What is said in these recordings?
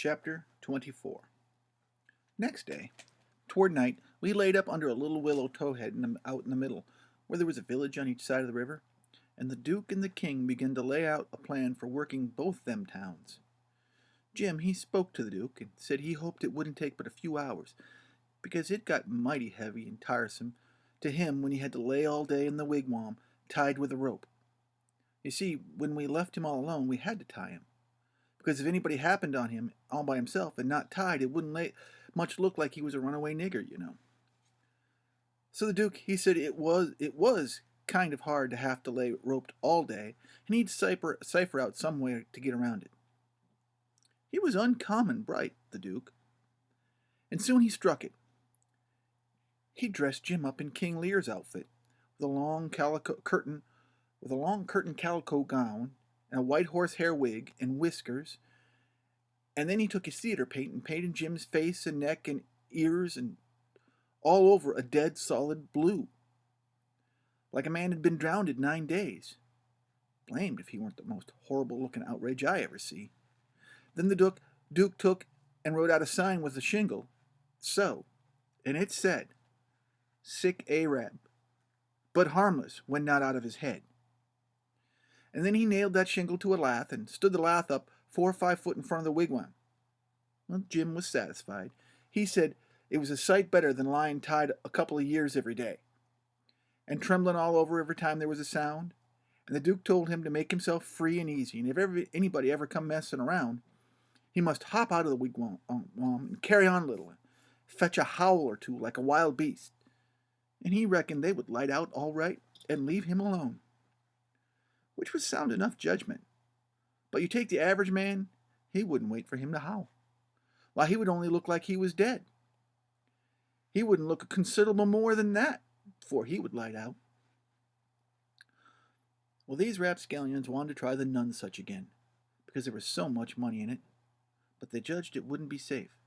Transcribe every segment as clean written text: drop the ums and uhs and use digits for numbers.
Chapter 24. Next day, toward night, we laid up under a little willow towhead out in the middle, where there was a village on each side of the river, and the Duke and the King began to lay out a plan for working both them towns. Jim, he spoke to the Duke and said he hoped it wouldn't take but a few hours, because it got mighty heavy and tiresome to him when he had to lay all day in the wigwam, tied with a rope. You see, when we left him all alone, we had to tie him, because if anybody happened on him all by himself and not tied, it wouldn't much look like he was a runaway nigger, you know. So the Duke, he said it was kind of hard to have to lay roped all day, and he'd cipher out some way to get around it. He was uncommon bright, the Duke, and soon he struck it. He dressed Jim up in King Lear's outfit, with a long curtain calico gown, and a white horsehair wig, and whiskers, and then he took his theater paint and painted Jim's face and neck and ears and all over a dead solid blue, like a man had been drowned in 9 days. Blamed if he weren't the most horrible-looking outrage I ever see. Then the Duke took and wrote out a sign with a shingle, so, and it said, "Sick Arab, but harmless when not out of his head." And then he nailed that shingle to a lath and stood the lath up 4 or 5 foot in front of the wigwam. Well, Jim was satisfied. He said it was a sight better than lying tied a couple of years every day, and trembling all over every time there was a sound. And the Duke told him to make himself free and easy, and if anybody ever come messing around, he must hop out of the wigwam and carry on a little, fetch a howl or two like a wild beast, and he reckoned they would light out all right and leave him alone. Which was sound enough judgment. But you take the average man, he wouldn't wait for him to howl. Why, he would only look like he was dead. He wouldn't look a considerable more than that before he would light out. Well, these rapscallions wanted to try the Nonesuch again, because there was so much money in it, but they judged it wouldn't be safe,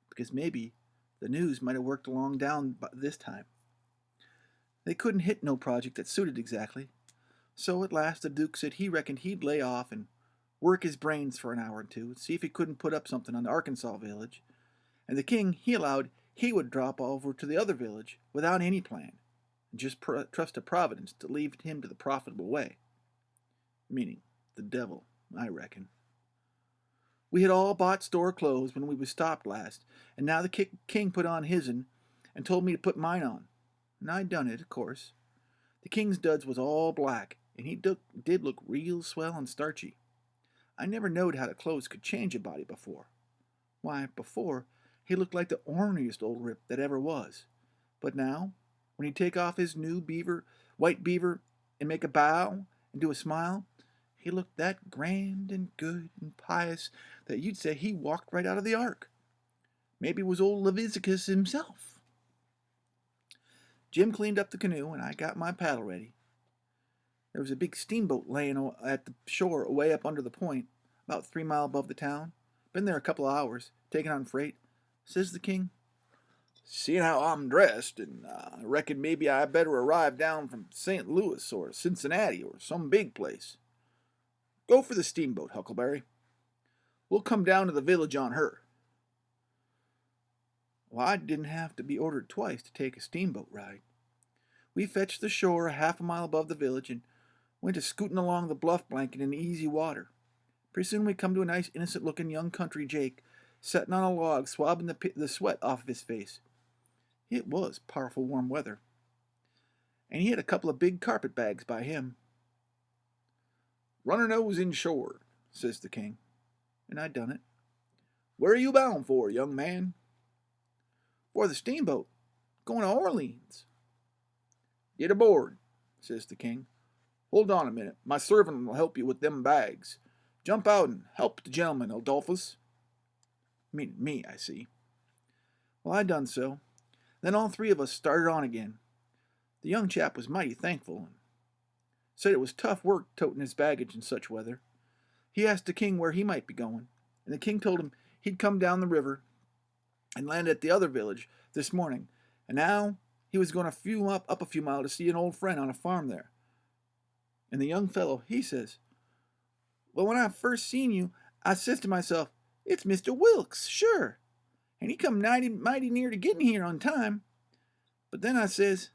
because maybe the news might have worked along down by this time. They couldn't hit no project that suited exactly, so at last the Duke said he reckoned he'd lay off and work his brains for an hour or two, see if he couldn't put up something on the Arkansas village, and the King, he allowed he would drop over to the other village without any plan, and just trust to Providence to lead him to the profitable way. Meaning the devil, I reckon. We had all bought store clothes when we was stopped last, and now the King put on his'n and told me to put mine on, and I done it, of course. The King's duds was all black, and he did look real swell and starchy. I never knowed how the clothes could change a body before. Why, before, he looked like the orneriest old rip that ever was. But now, when he'd take off his new white beaver, and make a bow and do a smile, he looked that grand and good and pious that you'd say he walked right out of the ark. Maybe it was old Leviticus himself. Jim cleaned up the canoe, and I got my paddle ready. There was a big steamboat laying at the shore away up under the point, about 3 miles above the town. Been there a couple of hours, taking on freight. Says the King, "Seeing how I'm dressed, and I reckon maybe I better arrive down from St. Louis or Cincinnati or some big place. Go for the steamboat, Huckleberry. We'll come down to the village on her." Well, I didn't have to be ordered twice to take a steamboat ride. We fetched the shore a half a mile above the village and went a scooting along the bluff blanket in easy water. Pretty soon we come to a nice innocent-looking young country Jake, setting on a log, swabbing the sweat off of his face. It was powerful warm weather, and he had a couple of big carpet bags by him. "Run her nose inshore," says the King, and I done it. "Where are you bound for, young man?" "For the steamboat, going to Orleans." "Get aboard," says the King. "Hold on a minute, my servant will help you with them bags. Jump out and help the gentleman, Adolphus." Meaning me, I see. Well, I done so. Then all 3 of us started on again. The young chap was mighty thankful, and said it was tough work toting his baggage in such weather. He asked the King where he might be going, and the King told him he'd come down the river and land at the other village this morning, and now he was going up a few miles to see an old friend on a farm there. And the young fellow, he says, "Well, when I first seen you, I says to myself, It's Mr. Wilkes, sure, and he come mighty near to getting here on time. But then I says,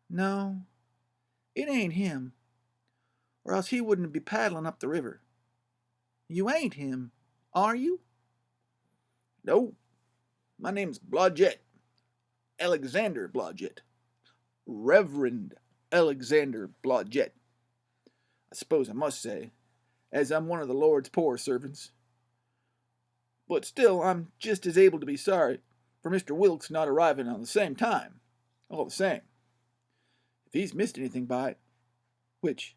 no, it ain't him, or else he wouldn't be paddling up the river. You ain't him, are you? No, my name's Blodgett, Alexander Blodgett, Reverend Alexander Blodgett. I suppose I must say, as I'm one of the Lord's poor servants. But still, I'm just as able to be sorry for Mr. Wilkes not arriving on the same time, all the same. If he's missed anything by it, which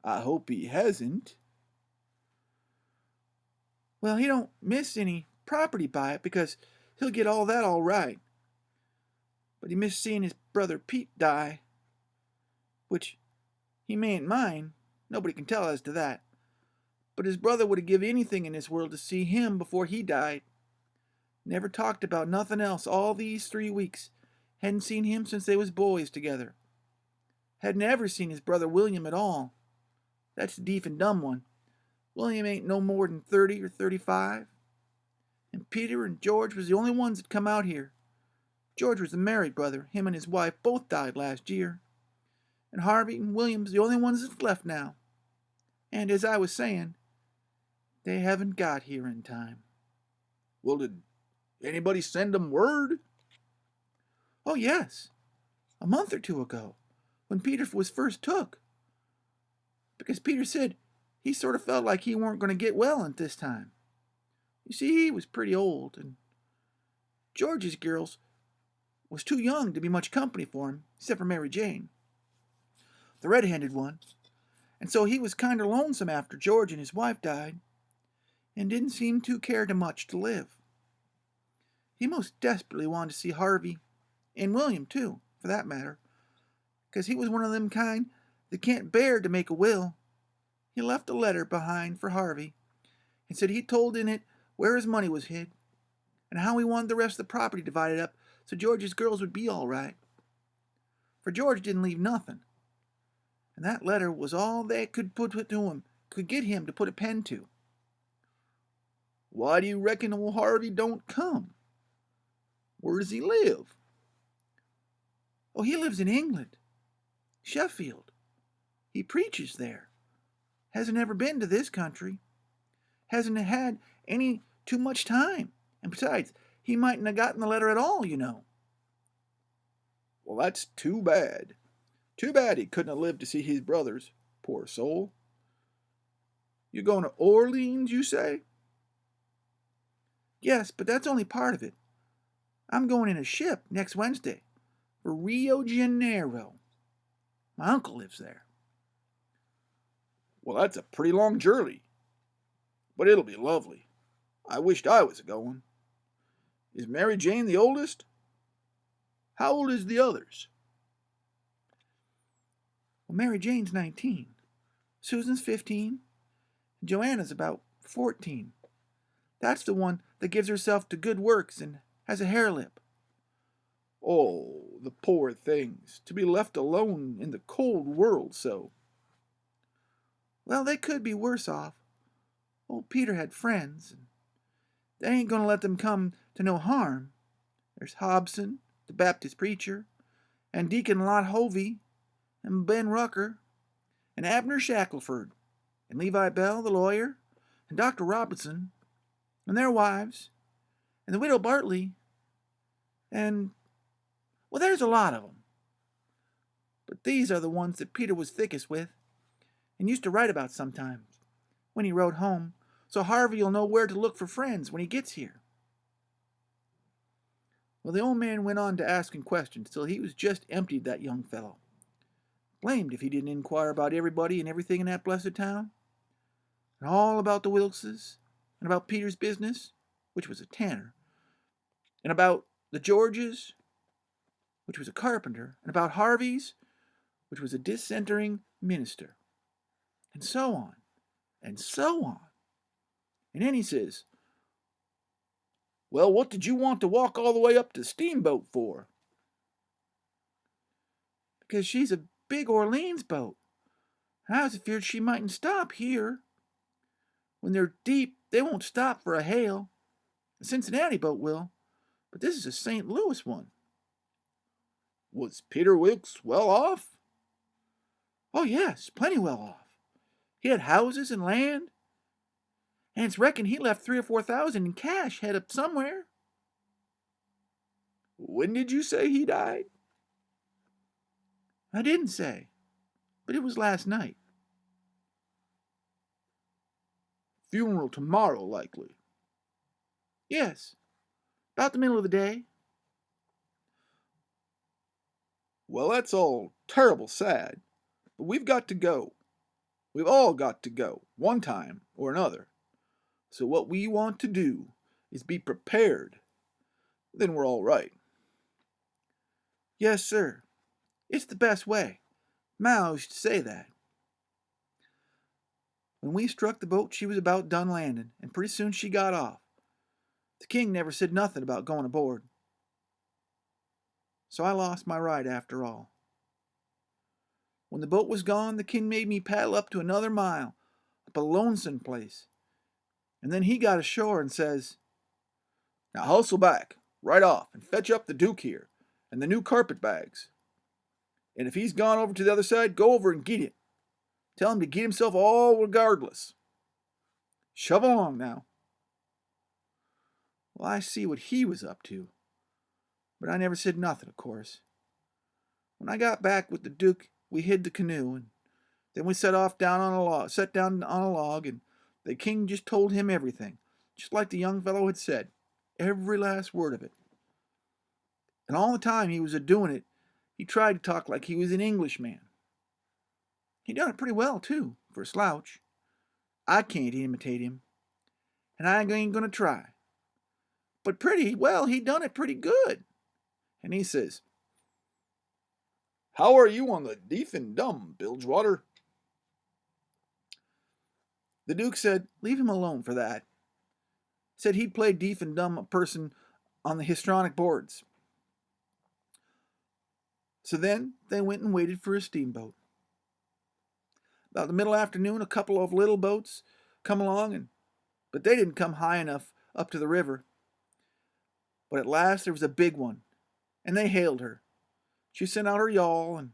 I hope he hasn't. Well, he don't miss any property by it because he'll get all that all right. But he missed seeing his brother Pete die, which he mayn't mind. Nobody can tell as to that. But his brother would have given anything in this world to see him before he died. Never talked about nothing else all these 3 weeks. Hadn't seen him since they was boys together. Hadn't ever seen his brother William at all. That's the deef and dumb one. William ain't no more than 30 or 35. And Peter and George was the only ones that come out here. George was a married brother. Him and his wife both died last year. And Harvey and William's the only ones that's left now. And as I was saying, they haven't got here in time. Well, did anybody send them word? Oh, yes. A month or two ago, when Peter was first took. Because Peter said he sort of felt like he weren't going to get well at this time. You see, he was pretty old, and George's girls was too young to be much company for him, except for Mary Jane, the red-handed one. And so he was kind of lonesome after George and his wife died, and didn't seem too care to much to live. He most desperately wanted to see Harvey, and William too, for that matter, because he was one of them kind that can't bear to make a will. He left a letter behind for Harvey, and said he told in it where his money was hid, and how he wanted the rest of the property divided up so George's girls would be all right. For George didn't leave nothing, and that letter was all they could put to him, could get him to put a pen to. Why do you reckon old Harvey don't come? Where does he live? Oh, he lives in England, Sheffield. He preaches there. Hasn't ever been to this country. Hasn't had any too much time. And besides, he mightn't have gotten the letter at all, you know. Well, that's too bad. Too bad he couldn't have lived to see his brothers. Poor soul. You going to Orleans, you say? Yes, but that's only part of it. I'm going in a ship next Wednesday for Rio de Janeiro. My uncle lives there. Well, that's a pretty long journey. But it'll be lovely. I wished I was going. Is Mary Jane the oldest? How old is the others? Well, Mary Jane's 19. Susan's 15. And Joanna's about 14. That's the one that gives herself to good works and has a hare lip. Oh, the poor things, to be left alone in the cold world so. Well, they could be worse off. Old Peter had friends, and they ain't going to let them come to no harm. There's Hobson, the Baptist preacher, and Deacon Lot Hovey, and Ben Rucker, and Abner Shackelford, and Levi Bell, the lawyer, and Dr. Robertson, and their wives, and the widow Bartley, and, well, there's a lot of them. But these are the ones that Peter was thickest with, and used to write about sometimes, when he wrote home, so Harvey'll know where to look for friends when he gets here. Well, the old man went on to asking questions till he was just emptied, that young fellow. Blamed if he didn't inquire about everybody and everything in that blessed town, and all about the Wilkses, and about Peter's business, which was a tanner, and about the Georges, which was a carpenter, and about Harvey's, which was a dissentering minister, and so on, and so on. And then he says, well, what did you want to walk all the way up to Steamboat for? Because she's a big Orleans boat, and I was afeard she mightn't stop here. When they're deep, they won't stop for a hail. A Cincinnati boat will, but this is a St. Louis one. Was Peter Wilkes well off? Oh, yes, plenty well off. He had houses and land, and it's reckoned he left 3 or 4 thousand in cash head up somewhere. When did you say he died? I didn't say, but it was last night. Funeral tomorrow, likely. Yes, about the middle of the day. Well, that's all terrible sad, but we've got to go. We've all got to go, one time or another. So what we want to do is be prepared. Then we're all right. Yes, sir. It's the best way. Ma used to say that. When we struck the boat, she was about done landing, and pretty soon she got off. The king never said nothing about going aboard. So I lost my ride after all. When the boat was gone, the king made me paddle up to another mile, up a lonesome place. And then he got ashore and says, Now hustle back, right off, and fetch up the Duke here, and the new carpet bags. And if he's gone over to the other side, go over and get him. Tell him to get himself all regardless. Shove along now. well, I see what he was up to. But I never said nothing, of course. When I got back with the Duke, we hid the canoe, and then we set down on a log, and the king just told him everything, just like the young fellow had said, every last word of it. And all the time he was a-doing it, he tried to talk like he was an Englishman. He done it pretty well, too, for a slouch. I can't imitate him, and I ain't gonna try. But pretty well, he done it pretty good. And he says, How are you on the deaf and dumb, Bilgewater? The Duke said, leave him alone for that. Said he'd play deaf and dumb a person on the histrionic boards. So then they went and waited for a steamboat. About the middle afternoon, a couple of little boats come along, but they didn't come high enough up to the river. But at last there was a big one, and they hailed her. She sent out her yawl, and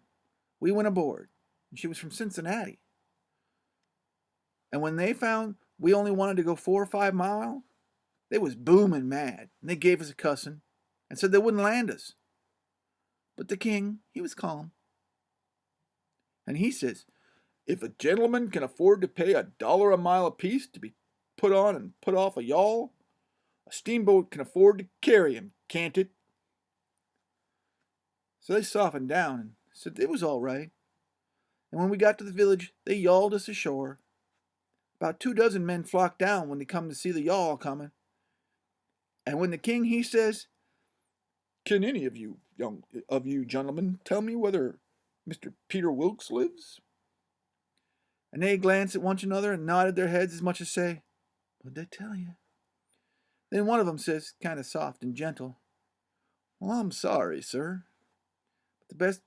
we went aboard. And she was from Cincinnati. And when they found we only wanted to go 4 or 5 miles, they was booming mad, and they gave us a cussing, and said they wouldn't land us. But the king, he was calm. And he says, If a gentleman can afford to pay $1 a mile apiece to be put on and put off a yawl, a steamboat can afford to carry him, can't it? So they softened down and said it was all right. And when we got to the village, they yawled us ashore. About 24 men flocked down when they come to see the yawl coming. And when the king, he says, Can any of you gentlemen tell me whether Mr. Peter Wilkes lives? And they glanced at one another and nodded their heads as much as say, What'd they tell you? Then one of them says, kind of soft and gentle, Well, I'm sorry, sir, but the best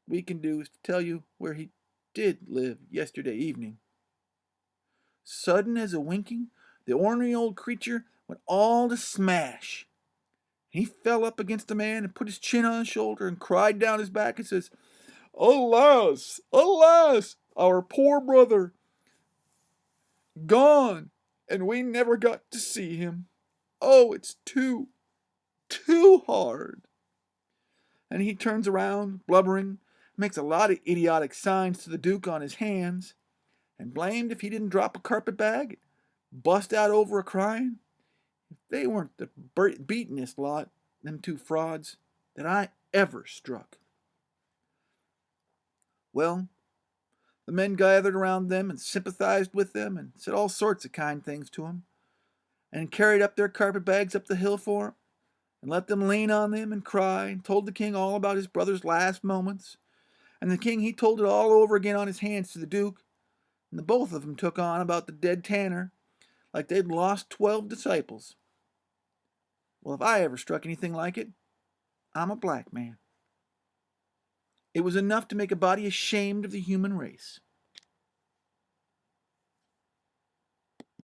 we can do is to tell you where he did live yesterday evening. Sudden as a winking, the ornery old creature went all to smash. He fell up against the man and put his chin on his shoulder and cried down his back and says, Alas, alas, our poor brother, gone, and we never got to see him. Oh, it's too hard. And he turns around, blubbering, makes a lot of idiotic signs to the Duke on his hands, and blamed if he didn't drop a carpetbag, bust out over a crying. If they weren't the beatenest lot, them two frauds, that I ever struck. Well, the men gathered around them and sympathized with them and said all sorts of kind things to them, and carried up their carpetbags up the hill for him, and let them lean on them and cry, and told the king all about his brother's last moments. And the king, he told it all over again on his hands to the Duke, and the both of them took on about the dead tanner like they'd lost 12 disciples. Well, if I ever struck anything like it, I'm a black man. It was enough to make a body ashamed of the human race.